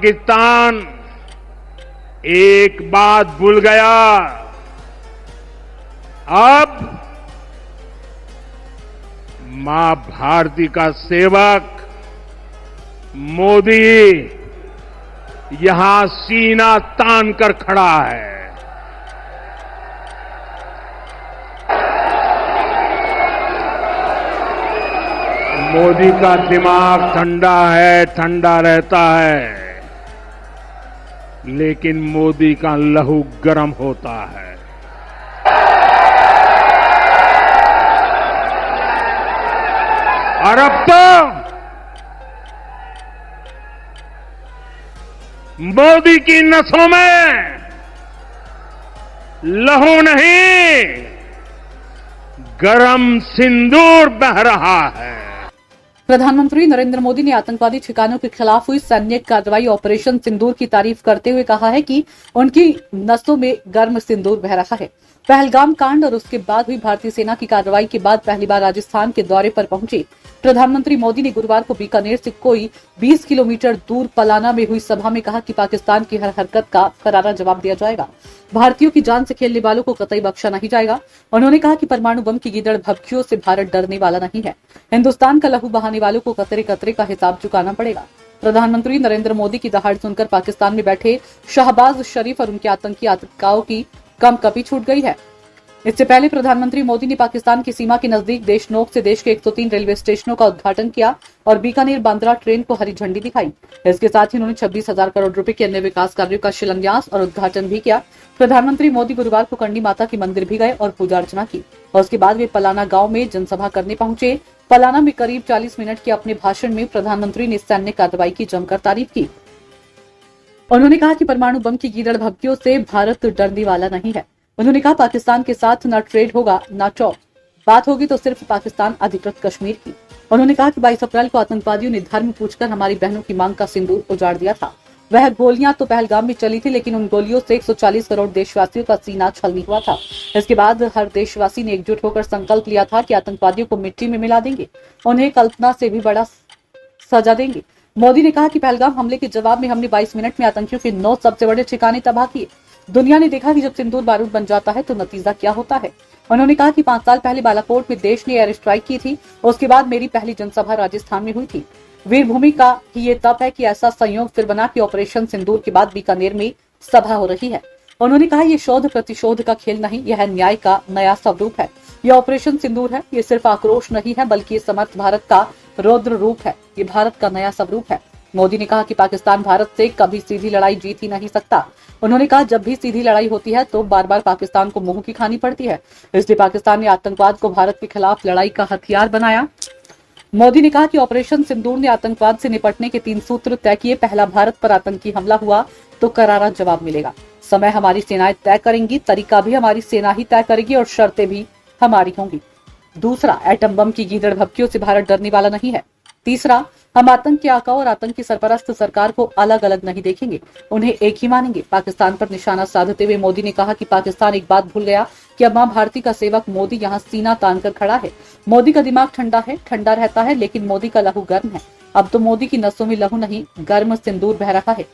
पाकिस्तान एक बात भूल गया। अब मां भारती का सेवक मोदी यहां सीना तान कर खड़ा है। मोदी का दिमाग ठंडा है, ठंडा रहता है, लेकिन मोदी का लहू गर्म होता है। और अब तो मोदी की नसों में लहू नहीं, गरम सिंदूर बह रहा है। प्रधानमंत्री नरेंद्र मोदी ने आतंकवादी ठिकानों के खिलाफ हुई सैन्य कार्रवाई ऑपरेशन सिंदूर की तारीफ करते हुए कहा है कि उनकी नसों में गर्म सिंदूर बह रहा है। पहलगाम कांड और उसके बाद हुई भारतीय सेना की कार्रवाई के बाद पहली बार राजस्थान के दौरे पर पहुंचे प्रधानमंत्री मोदी ने गुरुवार को बीकानेर से कोई 20 किलोमीटर दूर पलाना में हुई सभा में कहा कि पाकिस्तान की हर हरकत का करारा जवाब दिया जाएगा। भारतीयों की जान से खेलने वालों को कतई बख्शा नहीं जाएगा। उन्होंने कहा कि परमाणु बम की गीदड़ भभकियों से भारत डरने वाला नहीं है। हिंदुस्तान का लहू बहाने वालों को कतरे कतरे का हिसाब चुकाना पड़ेगा। प्रधानमंत्री नरेंद्र मोदी की दहाड़ सुनकर पाकिस्तान में बैठे शहबाज शरीफ और उनके आतंकी आतंकियों की कंपकपी छूट गई है। इससे पहले प्रधानमंत्री मोदी ने पाकिस्तान की सीमा के नजदीक देशनोक से देश के 103 रेलवे स्टेशनों का उद्घाटन किया और बीकानेर बांद्रा ट्रेन को हरी झंडी दिखाई। इसके साथ ही उन्होंने 26,000 करोड़ रुपए के अन्य विकास कार्यों का शिलान्यास और उद्घाटन भी किया। प्रधानमंत्री मोदी गुरुवार को कंडी माता के मंदिर भी गए और पूजा अर्चना की और उसके बाद वे पलाना गांव में जनसभा करने पहुंचे। पलाना में करीब 40 मिनट के अपने भाषण में प्रधानमंत्री ने सैन्य कार्रवाई की जमकर तारीफ की। उन्होंने कहा कि परमाणु बम की गीदड़ भभकियों से भारत डरने वाला नहीं है। उन्होंने कहा पाकिस्तान के साथ न ट्रेड होगा न चौक, बात होगी तो सिर्फ पाकिस्तान अधिकृत कश्मीर की। उन्होंने कहा कि 22 अप्रैल को आतंकवादियों ने धर्म पूछकर हमारी बहनों की मांग का सिंदूर उजाड़ दिया था। वह गोलियां तो पहलगाम में चली थी, लेकिन उन गोलियों से 140 करोड़ देशवासियों का सीना छलनी हुआ था। इसके बाद हर देशवासी ने एकजुट होकर संकल्प लिया था कि आतंकवादियों को मिट्टी में मिला देंगे, उन्हें कल्पना से भी बड़ा सजा देंगे। मोदी ने कहा कि पहलगाम हमले के जवाब में हमने 22 मिनट में आतंकियों के 9 सबसे बड़े ठिकाने तबाह किए। दुनिया ने देखा कि जब सिंदूर बारूद बन जाता है तो नतीजा क्या होता है। उन्होंने कहा कि 5 साल पहले बालाकोट में देश ने एयर स्ट्राइक की थी। उसके बाद मेरी पहली जनसभा राजस्थान में हुई थी। वीरभूमि का ही ये तप है कि ऐसा संयोग फिर बना कि ऑपरेशन सिंदूर के बाद बीकानेर में सभा हो रही है। उन्होंने कहा ये शोध प्रतिशोध का खेल नहीं, यह न्याय का नया स्वरूप है। यह ऑपरेशन सिंदूर है, ये सिर्फ आक्रोश नहीं है, बल्कि ये समर्थ भारत का रौद्र रूप है। ये भारत का नया स्वरूप है। मोदी ने कहा कि पाकिस्तान भारत से कभी सीधी लड़ाई जीत ही नहीं सकता। उन्होंने कहा जब भी सीधी लड़ाई होती है तो बार बार पाकिस्तान को मुंह की खानी पड़ती है, इसलिए पाकिस्तान ने आतंकवाद को भारत के खिलाफ लड़ाई का हथियार बनाया। मोदी ने कहा कि ऑपरेशन सिंदूर ने आतंकवाद से निपटने के 3 सूत्र तय किए। पहला, भारत पर आतंकी हमला हुआ तो करारा जवाब मिलेगा। समय हमारी सेनाएं तय करेंगी, तरीका भी हमारी सेना ही तय करेगी और शर्तें भी हमारी होंगी। दूसरा, एटम बम की गीदड़ भभकियों से भारत डरने वाला नहीं है। तीसरा, हम आतंक के आका और आतंकी सरपरस्त सरकार को अलग अलग नहीं देखेंगे, उन्हें एक ही मानेंगे। पाकिस्तान पर निशाना साधते हुए मोदी ने कहा कि पाकिस्तान एक बात भूल गया कि अब मां भारती का सेवक मोदी यहां सीना तान कर खड़ा है। मोदी का दिमाग ठंडा है, ठंडा रहता है, लेकिन मोदी का लहू गर्म है। अब तो मोदी की नसों में लहू नहीं, गर्म सिंदूर बह रहा है।